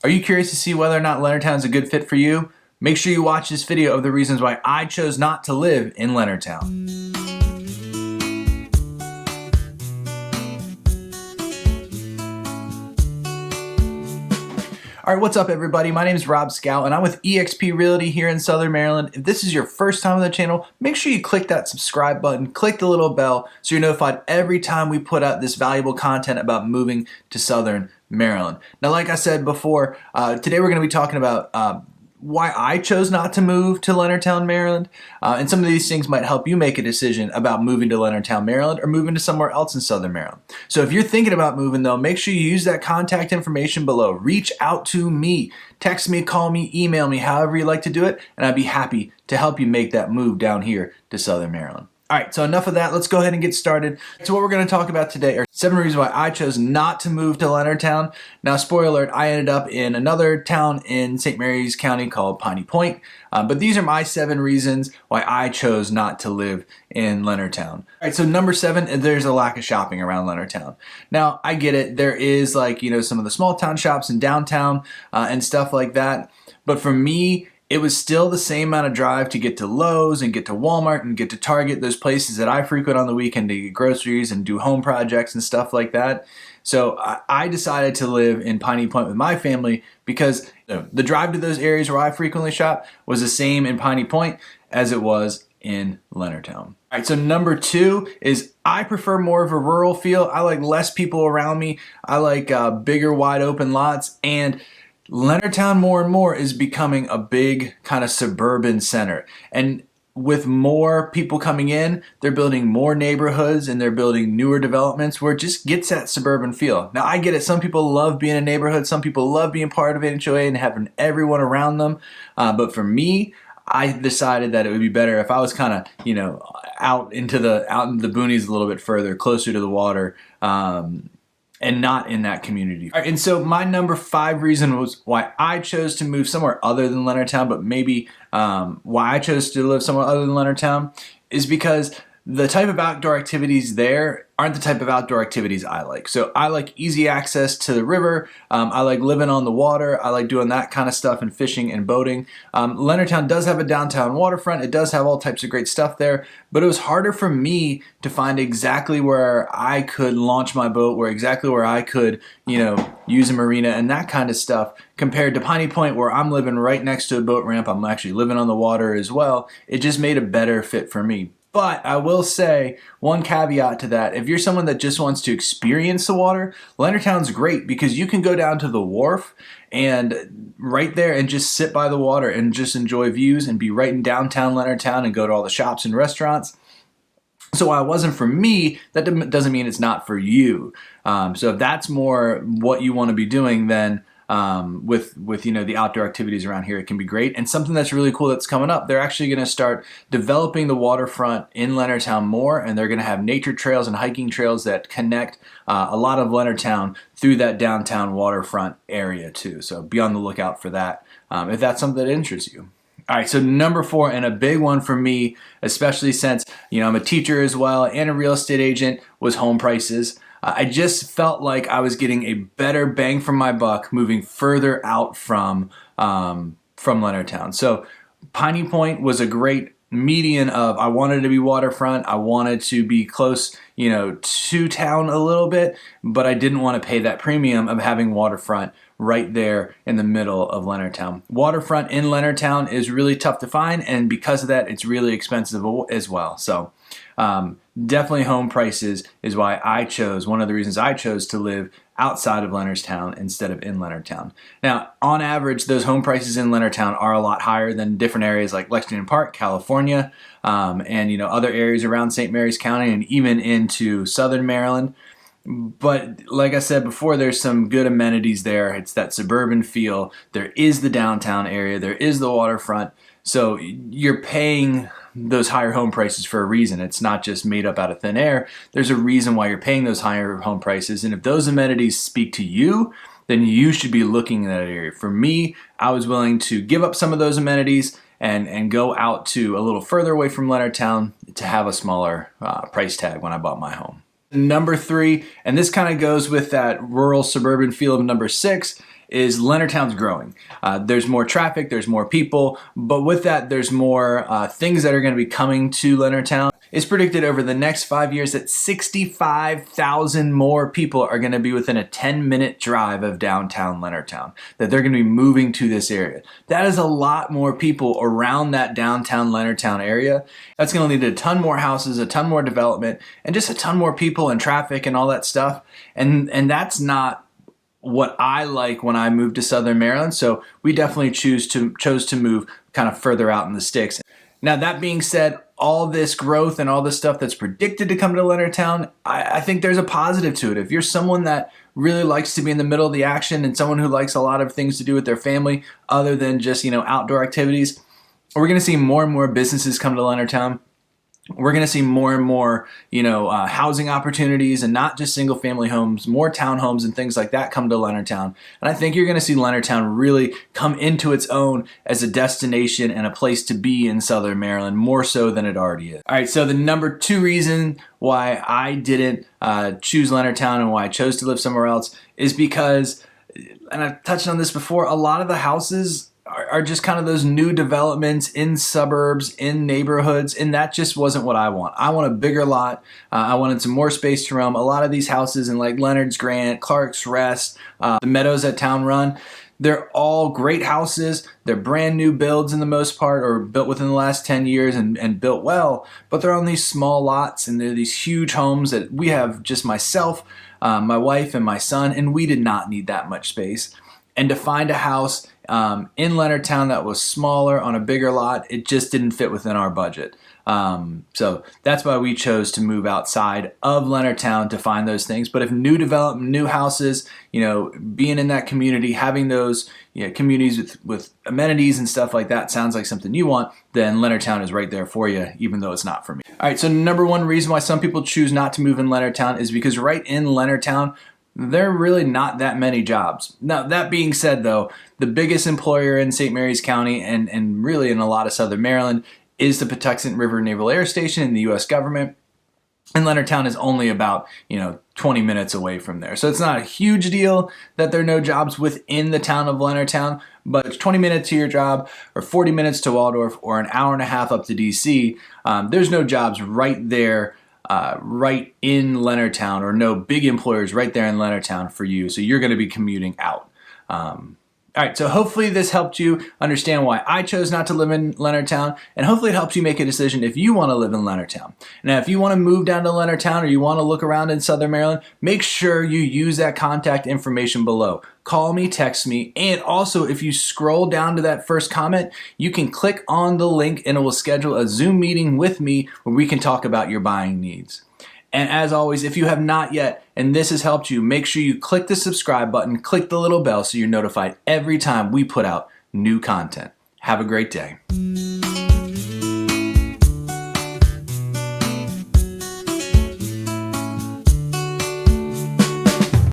Are you curious to see whether or not Leonardtown is a good fit for you? Make sure you watch this video of the reasons why I chose not to live in Leonardtown. All right, what's up everybody? My name is Rob Schou and I'm with EXP Realty here in Southern Maryland. If this is your first time on the channel, make sure you click that subscribe button, click the little bell so you're notified every time we put out this valuable content about moving to Southern Maryland. Now, like I said before, today we're going to be talking about why I chose not to move to Leonardtown, Maryland. And some of these things might help you make a decision about moving to Leonardtown, Maryland or moving to somewhere else in Southern Maryland. So if you're thinking about moving though, make sure you use that contact information below. Reach out to me, text me, call me, email me, however you like to do it, and I'd be happy to help you make that move down here to Southern Maryland. All right, so enough of that. Let's go ahead and get started. So what we're going to talk about today are 7 reasons why I chose not to move to Leonardtown. Now, spoiler alert, I ended up in another town in St. Mary's County called Piney Point. But these are my 7 reasons why I chose not to live in Leonardtown. All right, so number 7, there's a lack of shopping around Leonardtown. Now, I get it. There is some of the small town shops in downtown and stuff like that. But for me, it was still the same amount of drive to get to Lowe's and get to Walmart and get to Target, those places that I frequent on the weekend to get groceries and do home projects and stuff like that. So I decided to live in Piney Point with my family because the drive to those areas where I frequently shop was the same in Piney Point as it was in Leonardtown. All right, so number 2 is I prefer more of a rural feel. I like less people around me. I like bigger, wide open lots, and Leonardtown more and more is becoming a big kind of suburban center. And with more people coming in, they're building more neighborhoods and they're building newer developments where it just gets that suburban feel. Now, I get it. Some people love being in a neighborhood. Some people love being part of HOA and having everyone around them. But for me, I decided that it would be better if I was kind of, out into the boonies a little bit further, closer to the water, and not in that community. All right, and so my number 5 reason was why I chose to move somewhere other than Leonardtown, but maybe why I chose to live somewhere other than Leonardtown is because the type of outdoor activities there aren't the type of outdoor activities I like. So I like easy access to the river. I like living on the water. I like doing that kind of stuff and fishing and boating. Leonardtown does have a downtown waterfront. It does have all types of great stuff there, but it was harder for me to find exactly where I could launch my boat, where I could, use a marina and that kind of stuff compared to Piney Point where I'm living right next to a boat ramp. I'm actually living on the water as well. It just made a better fit for me. But I will say one caveat to that. If you're someone that just wants to experience the water, Leonardtown's great because you can go down to the wharf and right there and just sit by the water and just enjoy views and be right in downtown Leonardtown and go to all the shops and restaurants. So while it wasn't for me, that doesn't mean it's not for you. So if that's more what you want to be doing, then with the outdoor activities around here, it can be great. And something that's really cool that's coming up, they're actually going to start developing the waterfront in Leonardtown more, and they're going to have nature trails and hiking trails that connect a lot of Leonardtown through that downtown waterfront area too. So be on the lookout for that if that's something that interests you. All right, so number 4, and a big one for me, especially since I'm a teacher as well and a real estate agent, was home prices. I just felt like I was getting a better bang for my buck moving further out from Leonardtown. So Piney Point was a great median of I wanted to be waterfront, I wanted to be close, to town a little bit, but I didn't want to pay that premium of having waterfront right there in the middle of Leonardtown. Waterfront in Leonardtown is really tough to find, and because of that, it's really expensive as well. So definitely home prices is why one of the reasons I chose to live outside of Leonardtown instead of in Leonardtown. Now, on average, those home prices in Leonardtown are a lot higher than different areas like Lexington Park, California, and other areas around St. Mary's County and even into Southern Maryland. But like I said before, there's some good amenities there. It's that suburban feel. There is the downtown area. There is the waterfront. So you're paying those higher home prices for a reason. It's not just made up out of thin air. There's a reason why you're paying those higher home prices. And if those amenities speak to you, then you should be looking in that area. For me, I was willing to give up some of those amenities and go out to a little further away from Leonardtown to have a smaller price tag when I bought my home. Number 3, and this kind of goes with that rural suburban feel of number 6, is Leonardtown's growing. There's more traffic, there's more people, but with that, there's more things that are going to be coming to Leonardtown. It's predicted over the next 5 years that 65,000 more people are going to be within a 10-minute drive of downtown Leonardtown, that they're going to be moving to this area. That is a lot more people around that downtown Leonardtown area. That's going to lead to a ton more houses, a ton more development, and just a ton more people and traffic and all that stuff. And that's not what I like when I moved to Southern Maryland. So we definitely chose to move kind of further out in the sticks. Now, that being said, all this growth and all this stuff that's predicted to come to Leonardtown, I think there's a positive to it. If you're someone that really likes to be in the middle of the action and someone who likes a lot of things to do with their family other than just, outdoor activities, we're going to see more and more businesses come to Leonardtown. We're going to see more and more, housing opportunities, and not just single family homes, more townhomes and things like that come to Leonardtown. And I think you're going to see Leonardtown really come into its own as a destination and a place to be in Southern Maryland, more so than it already is. All right, so the number 2 reason why I didn't choose Leonardtown and why I chose to live somewhere else is because, and I've touched on this before, a lot of the houses are just kind of those new developments in suburbs, in neighborhoods, and that just wasn't what I want. I want a bigger lot. I wanted some more space to roam. A lot of these houses in like Leonard's Grant, Clark's Rest, the Meadows at Town Run, they're all great houses. They're brand new builds in the most part, or built within the last 10 years and built well, but they're on these small lots, and they're these huge homes that we have, just myself, my wife, and my son, and we did not need that much space. And to find a house in Leonardtown that was smaller on a bigger lot, it just didn't fit within our budget. So that's why we chose to move outside of Leonardtown to find those things. But if new development, new houses, being in that community, having those communities with amenities and stuff like that sounds like something you want, then Leonardtown is right there for you, even though it's not for me. All right, so number 1 reason why some people choose not to move in Leonardtown is because right in Leonardtown, there are really not that many jobs. Now, that being said, though, the biggest employer in St. Mary's County and really in a lot of Southern Maryland is the Patuxent River Naval Air Station in the U.S. government. And Leonardtown is only about 20 minutes away from there. So it's not a huge deal that there are no jobs within the town of Leonardtown, but it's 20 minutes to your job, or 40 minutes to Waldorf, or an hour and a half up to D.C. There's no jobs right there. Right in Leonardtown, or no big employers right there in Leonardtown for you. So you're going to be commuting out. All right, so hopefully this helped you understand why I chose not to live in Leonardtown, and hopefully it helps you make a decision if you want to live in Leonardtown. Now, if you want to move down to Leonardtown, or you want to look around in Southern Maryland, make sure you use that contact information below. Call me, text me, and also if you scroll down to that first comment, you can click on the link and it will schedule a Zoom meeting with me where we can talk about your buying needs. And as always, if you have not yet, and this has helped you, make sure you click the subscribe button, click the little bell so you're notified every time we put out new content. Have a great day.